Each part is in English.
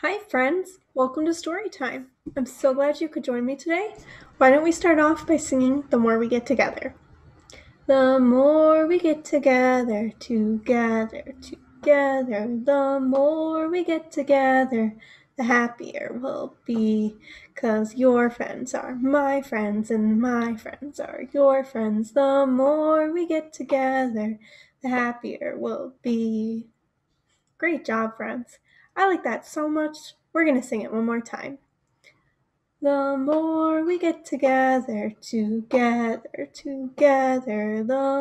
Hi, friends. Welcome to Storytime. I'm so glad you could join me today. Why don't we start off by singing The More We Get Together? The more we get together, together, the more we get together, the happier we'll be. 'Cause your friends are my friends and my friends are your friends. The more we get together, the happier we'll be. Great job, friends. I like that so much. We're going to sing it one more time. The more we get together, the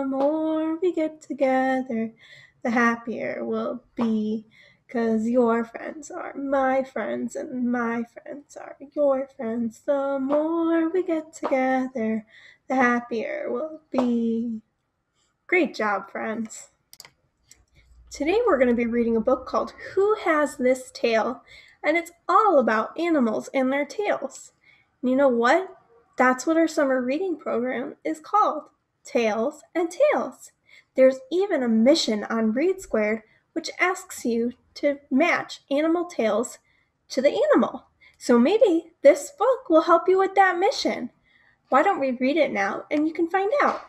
more we get together, the happier we'll be. 'Cause your friends are my friends and my friends are your friends. The more we get together, the happier we'll be. Great job, friends. Today we're going to be reading a book called Who Has This Tail? And it's all about animals and their tails. And you know what? That's what our summer reading program is called, Tails and Tales. There's even a mission on Read Squared which asks you to match animal tails to the animal. So maybe this book will help you with that mission. Why don't we read it now and you can find out.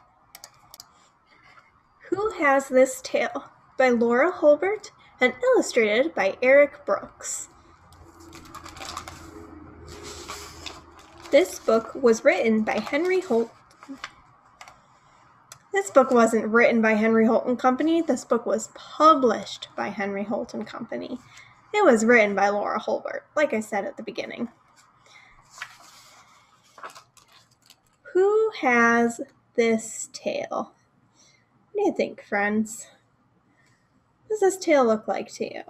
Who Has This Tail? By Laura Hulbert and illustrated by Eric Brooks. This book was written by Henry Holt. This book wasn't written by Henry Holt and Company. This book was published by Henry Holt and Company. It was written by Laura Hulbert, like I said at the beginning. Who has this tail? What do you think, friends? What does this tail look like to you?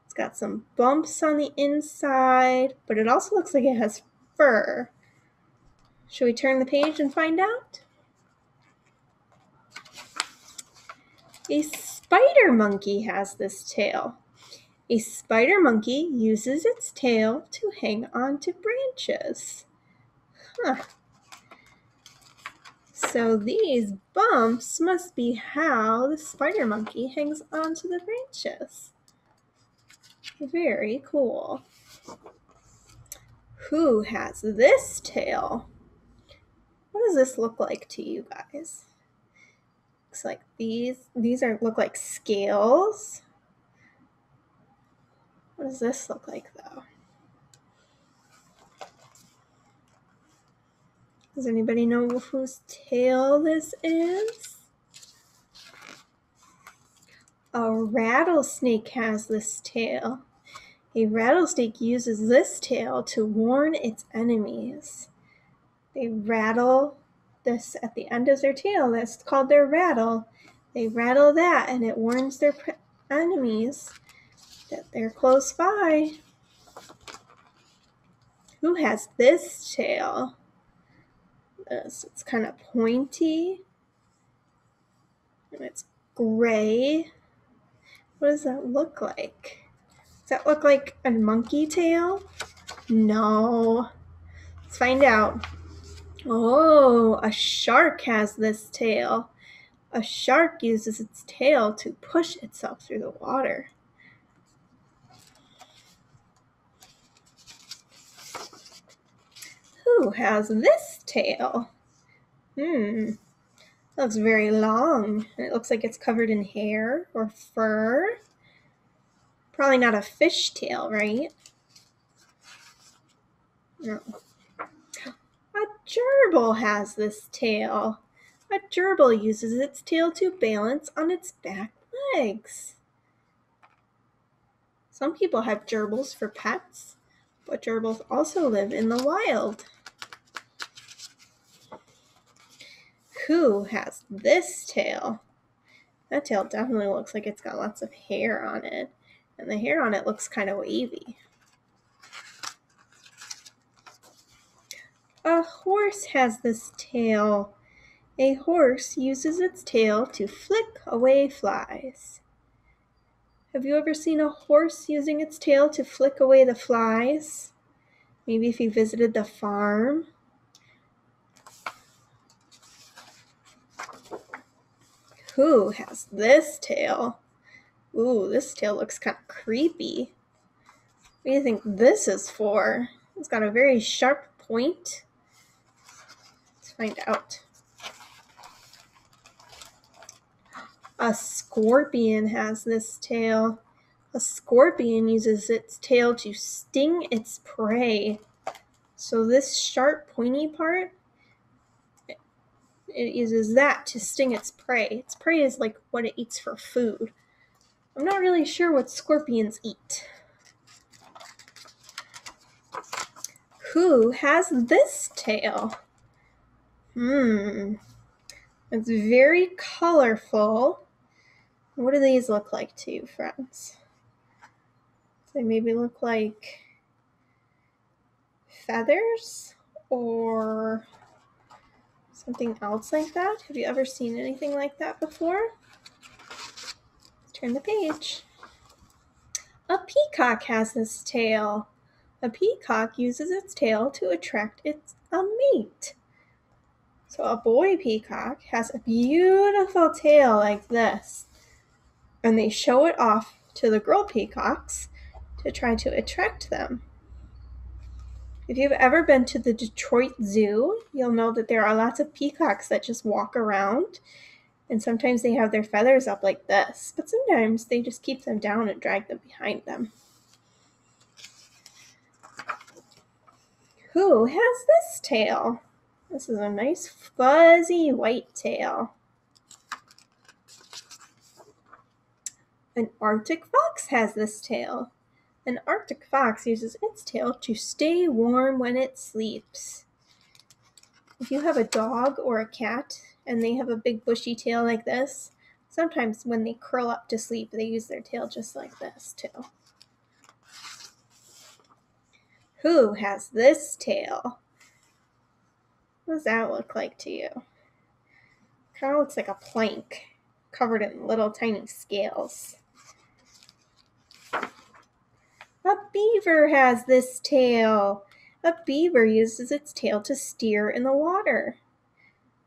It's got some bumps on the inside, but it also looks like it has fur. Should we turn the page and find out? A spider monkey has this tail. A spider monkey uses its tail to hang onto branches. So these bumps must be how the spider monkey hangs onto the branches. Very cool. Who has this tail? What does this look like to you guys? Looks like these look like scales. What does this look like though? Does anybody know whose tail this is? A rattlesnake has this tail. A rattlesnake uses this tail to warn its enemies. They rattle this at the end of their tail. That's called their rattle. They rattle that and it warns their enemies that they're close by. Who has this tail? It's kind of pointy. And it's gray. What does that look like? Does that look like a monkey tail? No. Let's find out. Oh, a shark has this tail. A shark uses its tail to push itself through the water. Who has this tail? It looks very long. It looks like it's covered in hair or fur. Probably not a fish tail, right? No. A gerbil has this tail. A gerbil uses its tail to balance on its back legs. Some people have gerbils for pets, but gerbils also live in the wild. Who has this tail? That tail definitely looks like it's got lots of hair on it, and the hair on it looks kind of wavy. A horse has this tail. A horse uses its tail to flick away flies. Have you ever seen a horse using its tail to flick away the flies? Maybe if you visited the farm. Who has this tail? Ooh, this tail looks kind of creepy. What do you think this is for? It's got a very sharp point. Let's find out. A scorpion has this tail. A scorpion uses its tail to sting its prey. So this sharp, pointy part, it uses that to sting its prey. Its prey is like what it eats for food. I'm not really sure what scorpions eat. Who has this tail? It's very colorful. What do these look like to you, friends? They maybe look like feathers or something else like that. Have you ever seen anything like that before? Turn the page. A peacock has this tail. A peacock uses its tail to attract a mate. So a boy peacock has a beautiful tail like this, and they show it off to the girl peacocks to try to attract them. If you've ever been to the Detroit Zoo, you'll know that there are lots of peacocks that just walk around, and sometimes they have their feathers up like this, but sometimes they just keep them down and drag them behind them. Who has this tail? This is a nice fuzzy white tail. An Arctic fox has this tail. An Arctic fox uses its tail to stay warm when it sleeps. If you have a dog or a cat and they have a big bushy tail like this, sometimes when they curl up to sleep, they use their tail just like this too. Who has this tail? What does that look like to you? Kind of looks like a plank covered in little tiny scales. A beaver has this tail. A beaver uses its tail to steer in the water.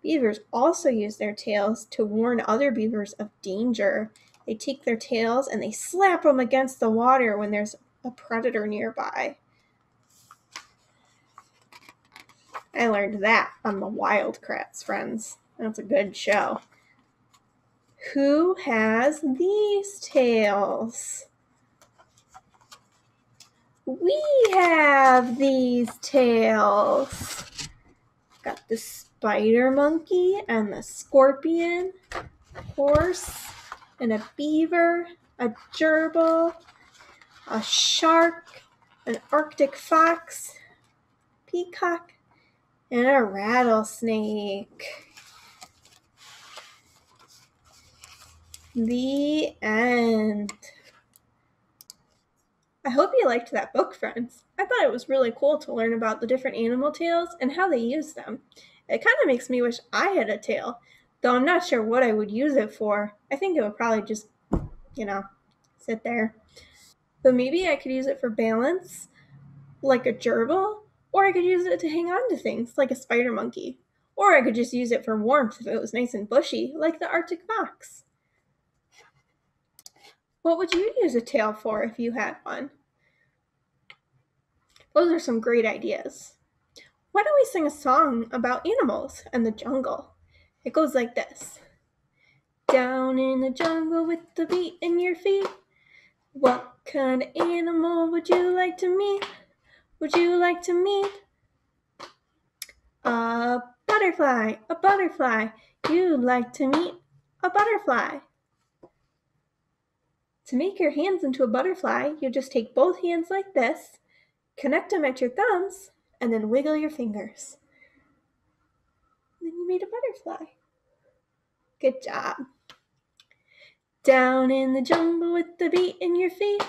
Beavers also use their tails to warn other beavers of danger. They take their tails and they slap them against the water when there's a predator nearby. I learned that on the Wildcrats, friends. That's a good show. Who has these tails? We have these tails. Got the spider monkey and the scorpion, horse, and a beaver, a gerbil, a shark, an Arctic fox, peacock, and a rattlesnake. The end. I hope you liked that book, friends. I thought it was really cool to learn about the different animal tails and how they use them. It kind of makes me wish I had a tail, though I'm not sure what I would use it for. I think it would probably just, sit there. But maybe I could use it for balance, like a gerbil, or I could use it to hang on to things, like a spider monkey. Or I could just use it for warmth if it was nice and bushy, like the Arctic fox. What would you use a tail for if you had one? Those are some great ideas. Why don't we sing a song about animals and the jungle? It goes like this. Down in the jungle with the beat in your feet. What kind of animal would you like to meet? Would you like to meet? A butterfly, a butterfly. You'd like to meet a butterfly. To make your hands into a butterfly, you just take both hands like this, connect them at your thumbs, and then wiggle your fingers. And then you made a butterfly. Good job. Down in the jungle with the beat in your feet.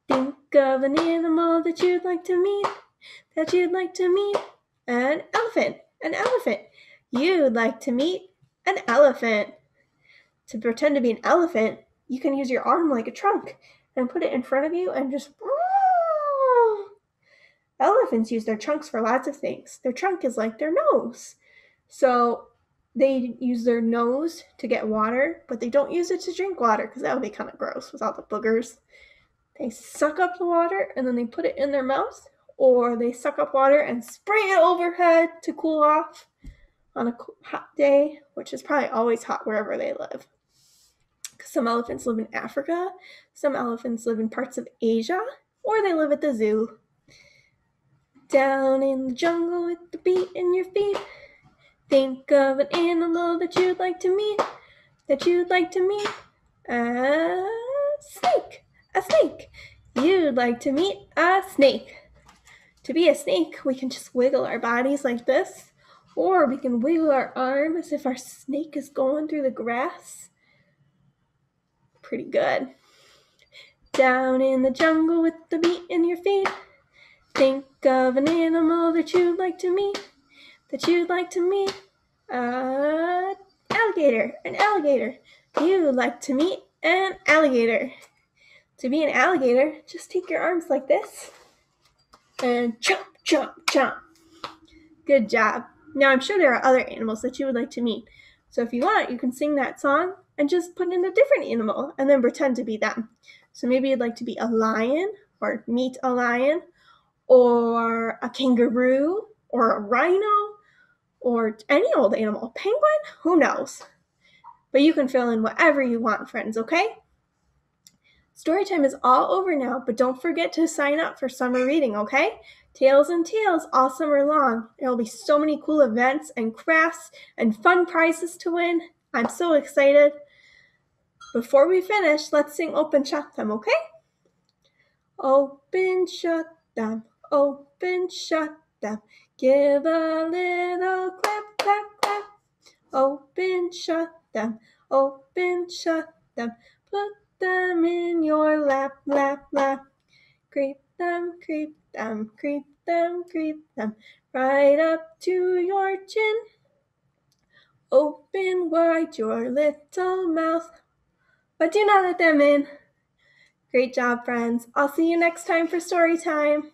Think of an animal that you'd like to meet. That you'd like to meet. An elephant. An elephant. You'd like to meet an elephant. To pretend to be an elephant, you can use your arm like a trunk and put it in front of you and just... Elephants use their trunks for lots of things. Their trunk is like their nose. So they use their nose to get water, but they don't use it to drink water because that would be kind of gross with all the boogers. They suck up the water and then they put it in their mouth, or they suck up water and spray it overhead to cool off on a hot day, which is probably always hot wherever they live. Some elephants live in Africa, some elephants live in parts of Asia, or they live at the zoo. Down in the jungle with the beat in your feet, think of an animal that you'd like to meet, A snake, a snake. You'd like to meet a snake. To be a snake, we can just wiggle our bodies like this, or we can wiggle our arm as if our snake is going through the grass. Pretty good. Down in the jungle with the beat in your feet, think of an animal that you'd like to meet, Alligator, an alligator. You'd like to meet an alligator. To be an alligator, just take your arms like this and chomp, chomp, chomp. Good job. Now I'm sure there are other animals that you would like to meet. So if you want, you can sing that song and just put in a different animal and then pretend to be them. So maybe you'd like to be a lion or meet a lion, or a kangaroo, or a rhino, or any old animal. Penguin? Who knows? But you can fill in whatever you want, friends, okay? Storytime is all over now, but don't forget to sign up for summer reading, okay? Tales and Tales all summer long. There will be so many cool events and crafts and fun prizes to win. I'm so excited. Before we finish, let's sing Open Shut Them, okay? Open, shut them, open, shut them. Give a little clap, clap, clap. Open, shut them, open, shut them. Put them in your lap, lap, lap. Creep them, creep them, creep them, creep them, right up to your chin. Open wide your little mouth, but do not let them in. Great job, friends. I'll see you next time for story time.